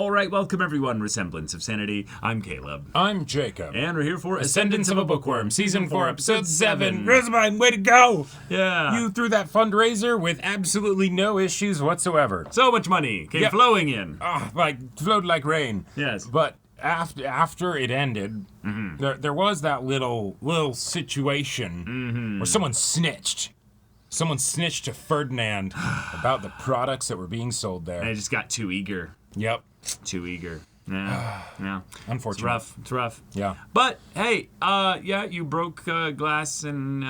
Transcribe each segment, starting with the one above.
All right, welcome everyone. Semblance of Sanity. I'm Caleb. I'm Jacob. And we're here for Ascendance of a Bookworm, Season 4, Episode 7. Rosamund, way to go! Yeah. You threw that fundraiser with absolutely no issues whatsoever. So much money came flowing in. Flowed like rain. Yes. But after it ended, there was that little situation where someone snitched. Someone snitched to Ferdinand about the products that were being sold there. And I just got too eager. Yep. Too eager. Yeah. Yeah. Unfortunate. It's rough. Yeah. But hey, you broke glass in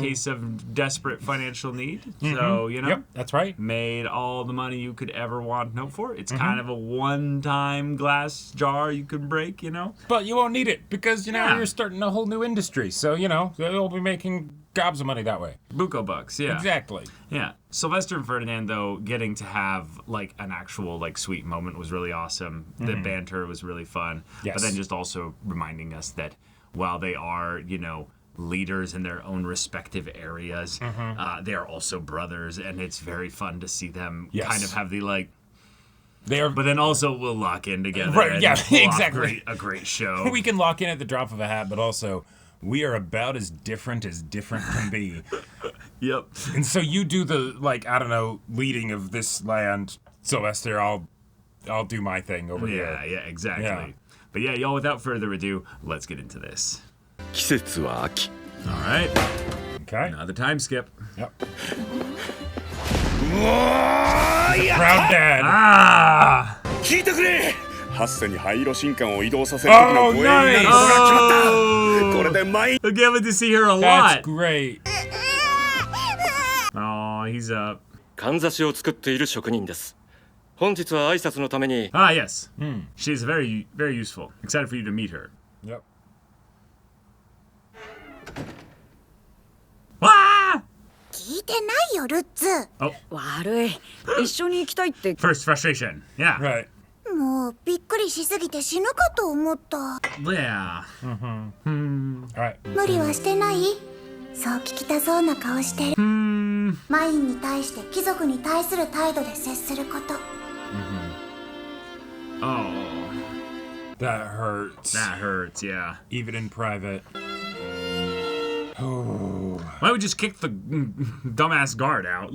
case of desperate financial need. So, Yep, that's right. Made all the money you could ever want and hope for. It's kind of a one-time glass jar you can break, But you won't need it because, you're starting a whole new industry. So, they'll be making gobs of money that way. Buco bucks, yeah. Exactly. Yeah. Sylvester and Ferdinand, though, getting to have, an actual, sweet moment was really awesome. The banter was really fun. Yes. But then just also reminding us that while they are, leaders in their own respective areas, they are also brothers, and it's very fun to see them kind of have the, They are, but then also we'll lock in together. Right, and yeah, pull off exactly. a great show. We can lock in at the drop of a hat, but also we are about as different can be. Yep. And so you do the leading of this land, Sylvester. I'll do my thing over here. Yeah, exactly. Yeah. But yeah, y'all, without further ado, let's get into this. 季節は秋 All right. Okay. Another time skip. Yep. Proud dad. Ah! 聞いてくれハッセに灰色新刊を移動させる時の護衛になることが決まった Oh! これで毎 I can't wait to see her a That's lot. great. Oh, he's up. かんざしを作っている職人です。本日は挨拶のために Ah, yes. She's very, very useful. Excited for you to meet her. Yep. Ah! 聞いてないよルッツ。悪い。一緒に行きたいって。 First frustration. Yeah. Right. もうびっくりしすぎて死ぬかと思った。 Yeah. All right. 無理はしてない？そう聞きたそうな顔してる。マインに対して貴族に対する態度で接すること。Oh. That hurts. That hurts, yeah. Even in private. Oh. Why don't we just kick the dumbass guard out?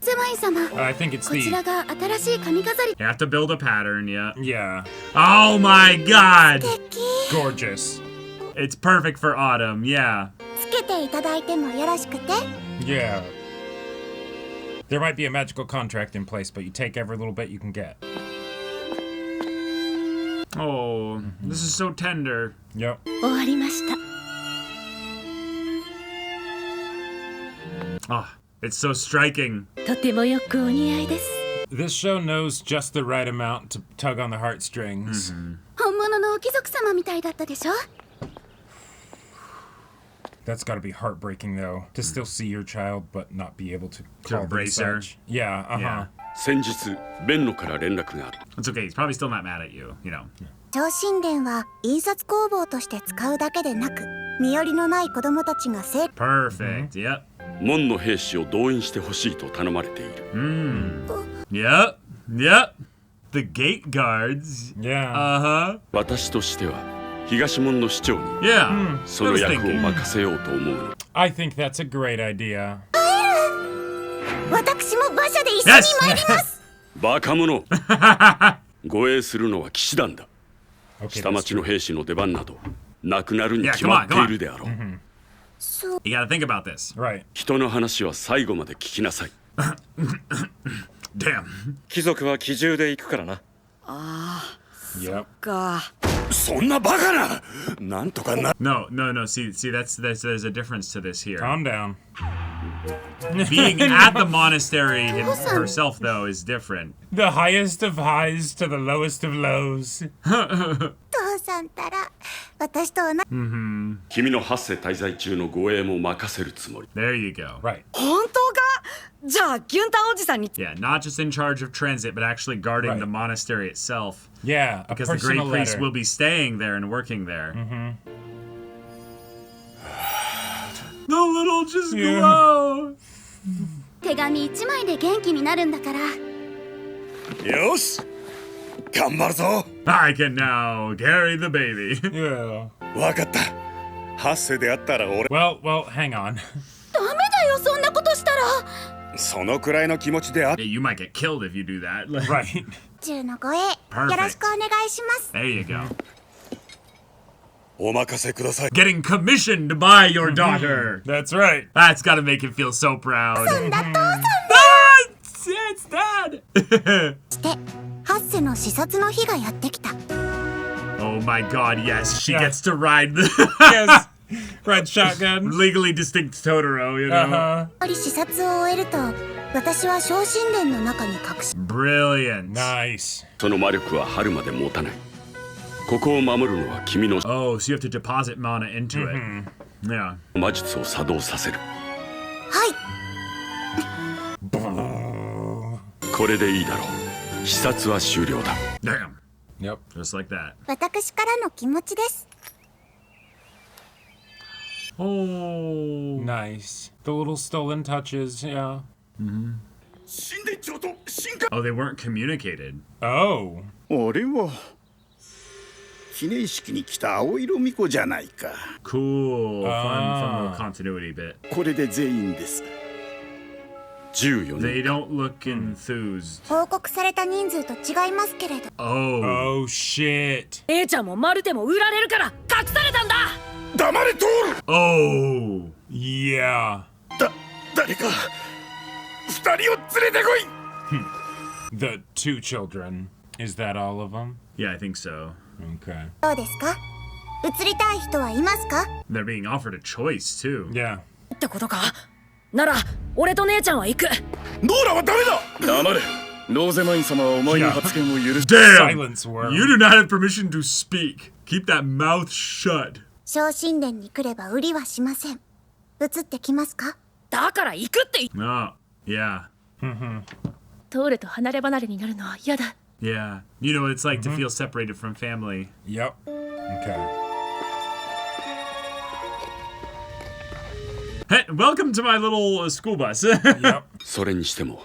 スマイン様。 I think it's こちら the... が新しい髪飾り。 You have to build a pattern, yeah. Yeah. Oh my god! 素敵。 Gorgeous. It's perfect for autumn, yeah. つけていただいてもよろしくて。 Yeah. There might be a magical contract in place, but you take every little bit you can get. Oh, this is so tender. Yep. 終わりました。 Oh, it's so striking. とてもよくお似合いです。 This show knows just the right amount to tug on the heartstrings. 本物の貴族様みたいだったでしょ。 That's gotta be heartbreaking, though, to still see your child but not be able to call them embrace her. such. Yeah, Yeah. 先日ベンノから連絡がある It's okay. He's probably still not mad at you,上神殿は印刷工房として使うだけでなく、身寄りのない子供たちが成 Perfect. Yep. 門の兵士を動員してほしいと頼まれている Yep. Yep. The gate guards. Yeah. Uh-huh. 私としては東門の市長に Yeah. その役を任せようと思うの I think that's a great idea. 私も馬車で一緒に Yes. 参ります。バカ者護衛するのは騎士団だ Okay, 下 that's 町の true. 兵士の出番などなくなるに決まっているであろう You gotta think about this. Right. 人の話は最後まで聞きなさい Damn. 貴族は機銃で行くからな。 Yep. か。そんなバカななんとかな No. See, there's a difference to this here. Calm down. Being at the monastery herself, though, is different. The highest of highs to the lowest of lows. 父さんたら私と同じ。君のハッセ滞在中の護衛も任せるつもり There you go. Right. 本当か？じゃあギュンタンおじさんに。 Yeah, not just in charge of transit, but actually guarding Right. the monastery itself. Yeah, a Because the Great personal Priest letter. will be staying there and working there. The little just glow. 手紙一枚で元気になるんだから。よし頑張るぞ。 I can now carry the baby. Yeah. わかった。ハッセであったら俺 Well, hang on. ダメだよ、そんなことしたら。そのくらいの気持ちであっ Yeah, you might get killed if you do that. Right. 10の護衛、よ Perfect. ろしくお願いします。 There you go. お任せください。 Getting commissioned by your daughter. That's right. That's gotta make him feel so proud. そんな父さん Ah, it's dad. してハッセの視察の日がやってきた。 Oh my god, yes. She Yeah. gets to ride the Yes. Red shotgun. legally distinct Totoro, you know? Uh-huh. 視察を終えると私は昇神殿の中に隠し Brilliant. Nice. その魔力は春まで持たない。ここを守るのは君の Oh, so you have to deposit mana into it. Yeah. 魔術を作動させる。はい。これでいいだろう。視察は終了だ。 Damn. Yep. Just like that. 私からの気持ちです。 Oh. Nice. The little stolen touches, yeah. 神殿長と進化。 Oh, they weren't communicated. Oh. 俺は記念式に来た青色巫女じゃないか。 Cool. Fun little continuity bit. これで全員です。14 They 年。 don't look enthused. 報告された人数と違いますけれど、 Oh. Oh, shit. 姉ちゃんもマルテも売られるから隠されたんだ。黙れトール。 Oh. Yeah. 誰か二人を連れてこい。 The two children. Is that all of them? Yeah, I think so. Okay. どうですか？移りたい人はいますか？ They're being offered a choice, too. Yeah. ってことか。なら俺と姉ちゃんは行く。ノーラはダメだ。黙れ。ローゼマイン様はお前の発言を許し Damn! Silence worm. You do not have permission to speak. Keep that mouth shut. 昇神殿に来れば売りはしません。移ってきますか？だから行くって言っ Oh, yeah. トールと離れ離れになるのは嫌だ。 Yeah. You know what it's like to feel separated from family. Yep. Okay. Hey, welcome to my little school bus. Yep. それにしても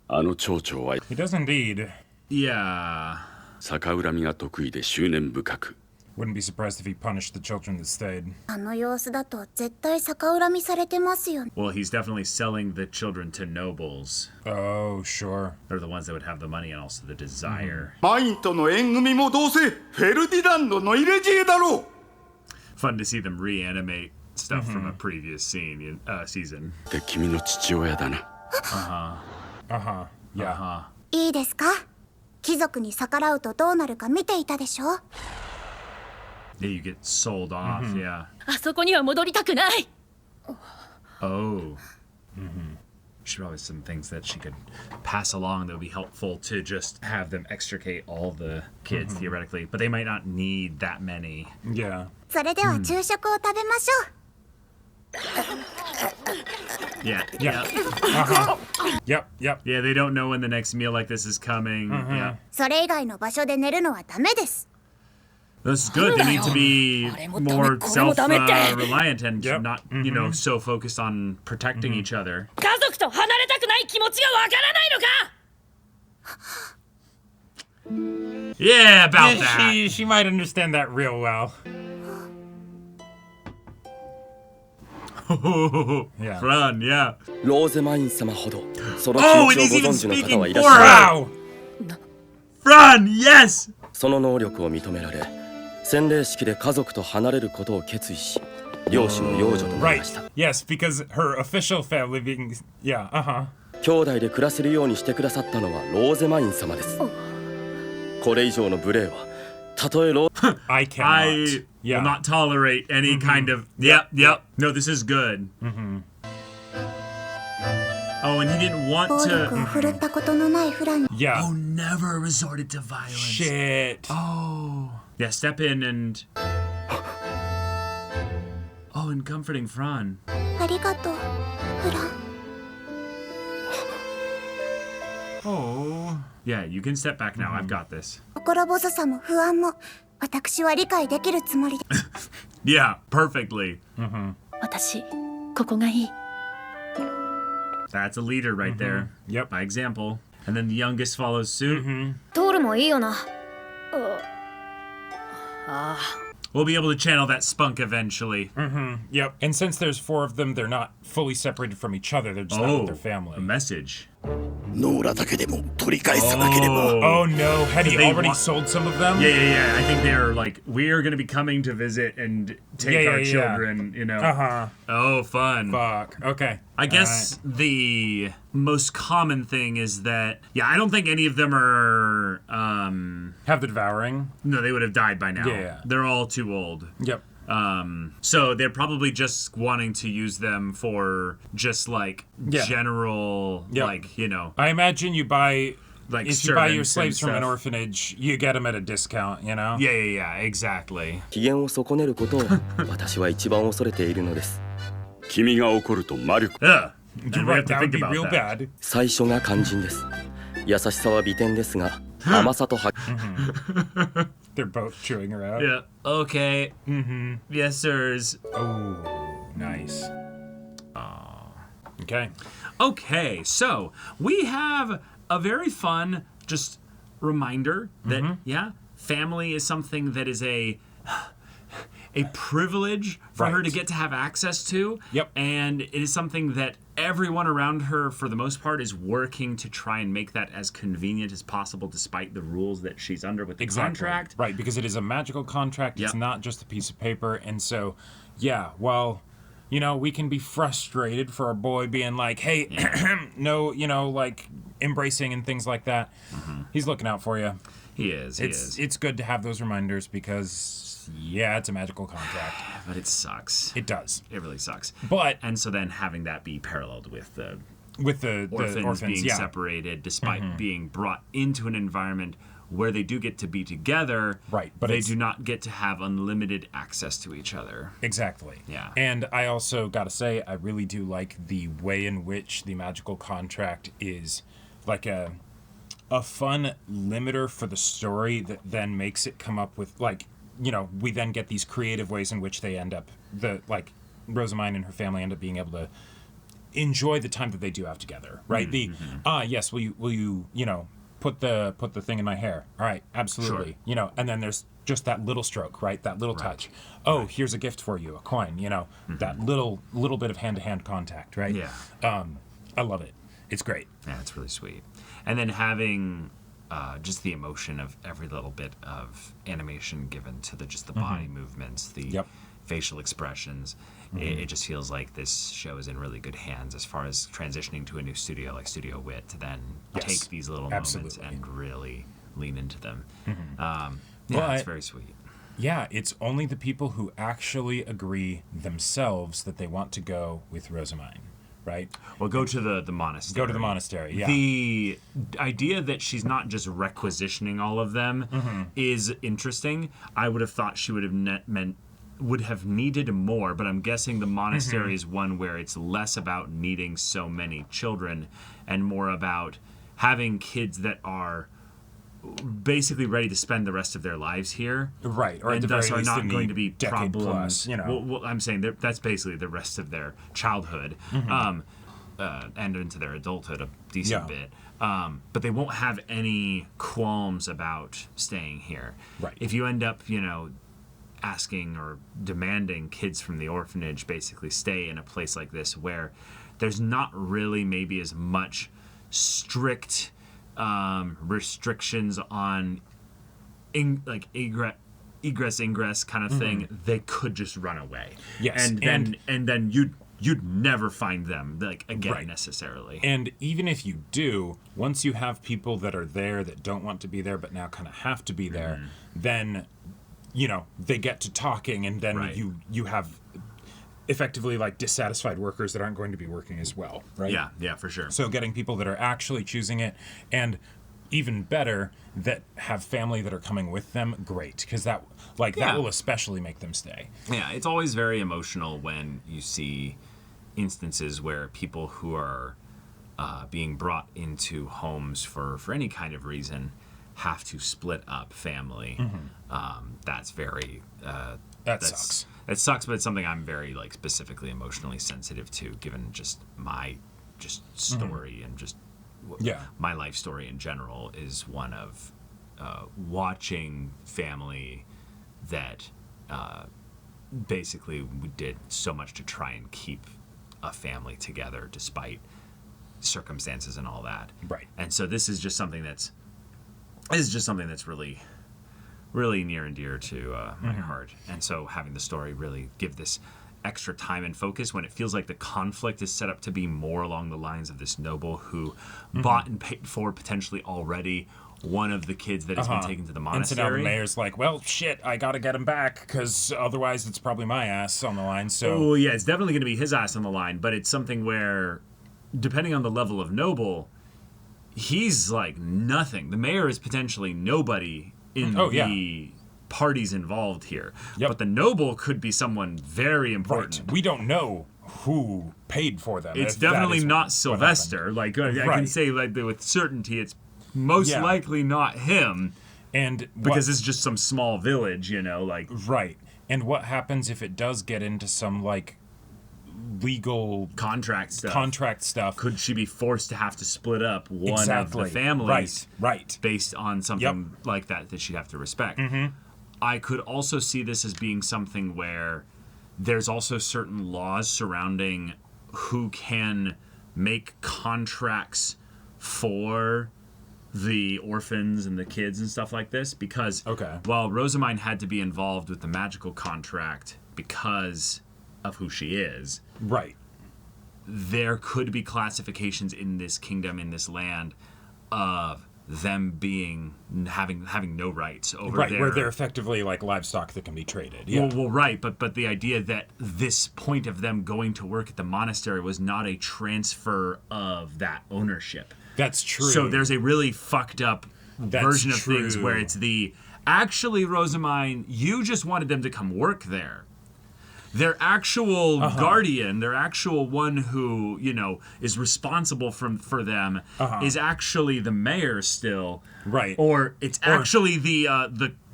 あの町長は He does indeed. Yeah. 逆恨みが得意で執念深く Wouldn't be surprised if he punished the children that stayed. あの様子だと絶対逆恨みされてますよね。 Well, he's definitely selling the children to nobles. Oh, sure. They're the ones that would have the money and also the desire. マインとの縁組もどうせフェルディナンドの入れ知恵だろう。 Fun to see them reanimate stuff from a previous season. で君の父親だな。 Uh-huh. Yeah. いいですか？貴族に逆らうとどうなるか見ていたでしょ？ Yeah, you get sold off. Yeah. あそこには戻りたくない。 Oh. She probably some things that she could pass along that would be helpful to just have them extricate all the kids theoretically, but they might not need that many. Yeah. それでは昼食を食べましょう。 Yeah. Yeah. Uh-huh. Yep. Yep. Yeah, they don't know when the next meal like this is coming. Yeah. それ以外の場所で寝るのはダメです。 This is good. They need to be more self-reliant and Yep. not, you know, so focused on protecting each other. 家族と離れたくない気持ちがわからないのか。 Yeah, about Yeah, that. she might understand that real well. Yeah. Fun, yeah. ローゼマイン様ほどその Oh, 気 and 持 he's ちを even ご存知の方は speaking いらっ for しゃる her. Wow. Fun, yes. その能力を認められ洗礼式で家族と離れることを決意し両親の養女となり Right. ました Yes, because her official family being... Yeah, uh-huh. 兄弟で暮らせるようにしてくださったのはローゼマイン様ですこれ以上の無礼はたとえロー I cannot. I Yeah. will not tolerate any kind of. Yep. No, this is good. Oh, and he didn't want 暴力を to. 振るったことのないフランに Yeah. Oh, never resorted to violence. Shit. Oh. Yeah, step in and. Oh, and comforting Fran. ありがとう、フラン。 Oh. Yeah, you can step back now. I've got this. 心細さも不安も私は理解できるつもりで Yeah, perfectly. 私、ここがいい。 That's a leader right there. Yep. By example. And then the youngest follows suit. トールもいいよな。We'll be able to channel that spunk eventually. Yep. And since there's 4 of them, they're not fully separated from each other. They're just not with their family. A message. ノーラだけでも取り返さなければ。 Oh no, had he They already want- sold some of them? Yeah. I think they're like, we are going to be coming to visit and take our children, you know. Oh, fun. Fuck. Okay. I guess the most common thing is that, I don't think any of them are, Have the devouring. no, they would have died by now. Yeah. They're all too old. Yep. So they're probably just wanting to use them for just like general, like, you know. I imagine you buy, Like if you buy your servants and slaves from an stuff. orphanage, you get them at a discount, you know? Yeah, exactly. 機嫌を損ねることを私は一番恐れているのです。君が怒ると魔力 Ugh. You're And we have right, to that would think be about real that. bad. 最初が肝心です。優しさは美点ですが、甘さとは They're both chewing her out. Yeah. Okay. Yes, sirs. Oh, nice. Okay. Okay, so we have a very fun just reminder that family is something that is a privilege for her to get to have access to. Yep. And it is something that everyone around her, for the most part, is working to try and make that as convenient as possible, despite the rules that she's under with the contract. Right, because it is a magical contract. It's Yep. not just a piece of paper. And so, well, you know, we can be frustrated for our boy being like, hey, no, you know, like embracing and things like that. He's looking out for you. He is. It's good to have those reminders because, it's a magical contract. But it sucks. It does. It really sucks. But And so then having that be paralleled with the with the orphans being yeah. separated, despite being brought into an environment where they do get to be together, Right, but they it's- do not get to have unlimited access to each other. Exactly. Yeah. And I also got to say, I really do like the way in which the magical contract is like a fun limiter for the story that then makes it come up with, like, you know, we then get these creative ways in which they end up, Rosamine and her family end up being able to enjoy the time that they do have together, right? Yes, will you, you know, put the thing in my hair. All right, absolutely. Sure. You know, and then there's just that little stroke, right? That little touch. Oh, here's a gift for you, a coin, you know. That little bit of hand-to-hand contact, right? Yeah. I love it. It's great. Yeah, it's really sweet. And then having just the emotion of every little bit of animation given to the body movements, the facial expressions. It just feels like this show is in really good hands as far as transitioning to a new studio like Studio Wit to then take these little moments and really lean into them. It's very sweet. Yeah, it's only the people who actually agree themselves that they want to go with Rosamine, right? Well, go to the monastery. Go to the monastery, yeah. The idea that she's not just requisitioning all of them is interesting. I would have thought she would have needed more, but I'm guessing the monastery is one where it's less about needing so many children and more about having kids that are basically ready to spend the rest of their lives here, right? Or and at the thus very are least not in going the to be decade problems. plus, you know. Well, I'm saying that's basically the rest of their childhood, and into their adulthood a decent bit. But they won't have any qualms about staying here. Right. If you end up, you know, asking or demanding kids from the orphanage basically stay in a place like this where there's not really maybe as much strict restrictions on egress ingress kind of thing, they could just run away. Yes, and then you'd never find them again necessarily. And even if you do, once you have people that are there that don't want to be there but now kind of have to be there, then you know they get to talking, and then you have effectively dissatisfied workers that aren't going to be working as well, right? Yeah, for sure. So getting people that are actually choosing it, and even better, that have family that are coming with them, great, because that will especially make them stay. Yeah, it's always very emotional when you see instances where people who are being brought into homes for any kind of reason have to split up family. That's very... That sucks. It sucks, but it's something I'm very specifically emotionally sensitive to, given just my story and just my life story in general is one of watching family that basically did so much to try and keep a family together despite circumstances and all that. Right. And so this is just something that's really, really near and dear to my heart. And so having the story really give this extra time and focus when it feels like the conflict is set up to be more along the lines of this noble who bought and paid for potentially already one of the kids that has been taken to the monastery. And so now the mayor's like, well, shit, I gotta get him back, because otherwise it's probably my ass on the line, so... Oh, yeah, it's definitely going to be his ass on the line, but it's something where, depending on the level of noble, he's like nothing. The mayor is potentially nobody in the parties involved here. Yep. But the noble could be someone very important. Right. We don't know who paid for them. It's definitely not Sylvester. Like, I can say like with certainty it's most likely not him. And because it's just some small village, like... Right. And what happens if it does get into some, like, legal... Contract stuff. Could she be forced to have to split up one of the families? Right. Based on something like that she'd have to respect. Mm-hmm. I could also see this as being something where there's also certain laws surrounding who can make contracts for the orphans and the kids and stuff like this, because while Rosamund had to be involved with the magical contract because of who she is, right, there could be classifications in this kingdom, in this land, of them having no rights over where they're effectively like livestock that can be traded. Well, right, but the idea that this point of them going to work at the monastery was not a transfer of that ownership. That's true. So there's a really fucked up version of things where it's actually, Rosamund, you just wanted them to come work there. Their actual guardian, their actual one who, is responsible for them is actually the mayor still. Right. Or it's actually the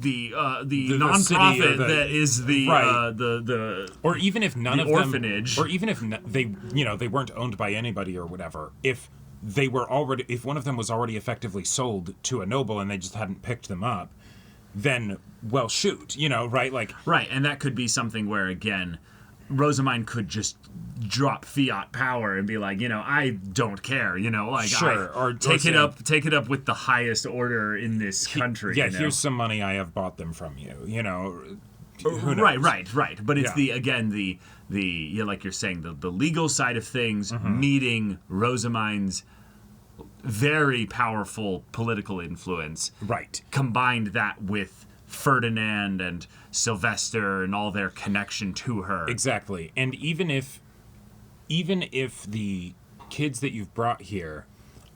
nonprofit that is the or even if none of orphanage. Them, or even if they weren't owned by anybody or whatever, if one of them was already effectively sold to a noble and they just hadn't picked them up, then, well, shoot, right? Like, right, and that could be something where, again, Rosamund could just drop fiat power and be like, I don't care, or take it up with the highest order in this country. Yeah, here's some money, I have bought them from you, Who knows? Right. But it's the like you're saying, the legal side of things meeting Rosamund's very powerful political influence. Right. Combined that with Ferdinand and Sylvester and all their connection to her. Exactly. And even if the kids that you've brought here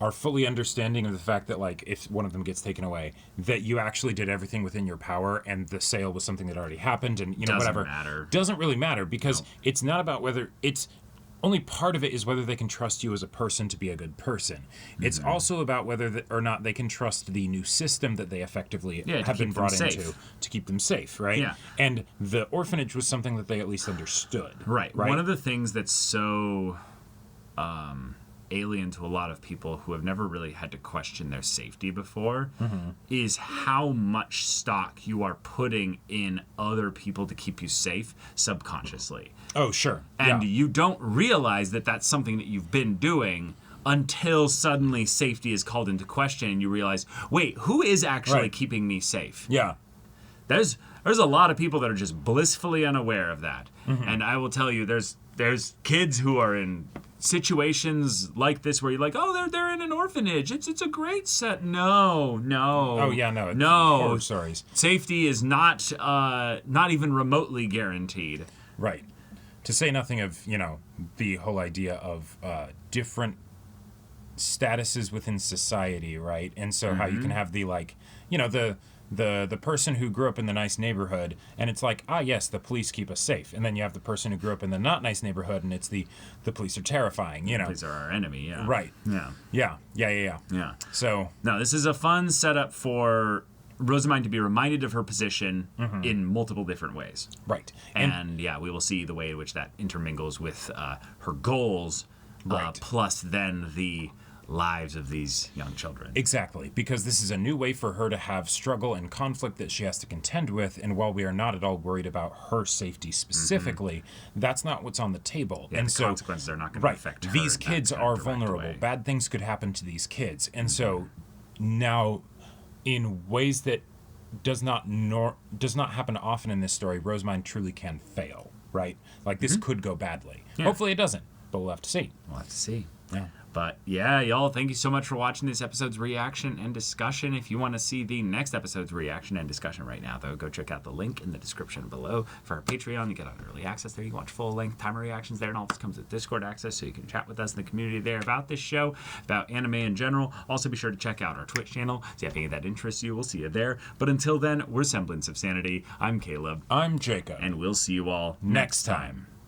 are fully understanding of the fact that, like, if one of them gets taken away, that you actually did everything within your power and the sale was something that already happened and, whatever. Doesn't really matter because it's not about whether it's... Only part of it is whether they can trust you as a person to be a good person. Mm-hmm. It's also about whether or not they can trust the new system that they effectively have been brought into to keep them safe, right? Yeah. And the orphanage was something that they at least understood. Right. One of the things that's so alien to a lot of people who have never really had to question their safety before is how much stock you are putting in other people to keep you safe subconsciously. Oh, sure. And you don't realize that that's something that you've been doing until suddenly safety is called into question and you realize, wait, who is actually keeping me safe? Yeah. There's a lot of people that are just blissfully unaware of that. And I will tell you, there's kids who are in situations like this where you're like, oh, they're in an orphanage. It's a great set. No. Oh yeah, no. It's horror stories. Safety is not even remotely guaranteed. Right. To say nothing of, the whole idea of different statuses within society, right? And so how you can have the, like, the person who grew up in the nice neighborhood, and it's like, yes, the police keep us safe. And then you have the person who grew up in the not nice neighborhood, and it's the police are terrifying, The police are our enemy, yeah. Right. Yeah. Yeah. So... No, this is a fun setup for Rosamund to be reminded of her position in multiple different ways. Right. And we will see the way in which that intermingles with her goals, plus then the lives of these young children. Exactly, because this is a new way for her to have struggle and conflict that she has to contend with, and while we are not at all worried about her safety specifically, that's not what's on the table. Yeah, and the so consequences are not going to affect her. These in that kids kind of are direct vulnerable. way. Bad things could happen to these kids. And so now, in ways that does not happen often in this story, Rosemind truly can fail, right? Like, this could go badly. Yeah. Hopefully it doesn't, but we'll have to see. We'll have to see. Yeah. But yeah, y'all, thank you so much for watching this episode's reaction and discussion. If you want to see the next episode's reaction and discussion right now, though, go check out the link in the description below for our Patreon. You get on early access there. You can watch full-length timer reactions there, and all this comes with Discord access, so you can chat with us in the community there about this show, about anime in general. Also, be sure to check out our Twitch channel. So if any of that interests you, we'll see you there. But until then, we're Semblance of Sanity. I'm Caleb. I'm Jacob. And we'll see you all next time.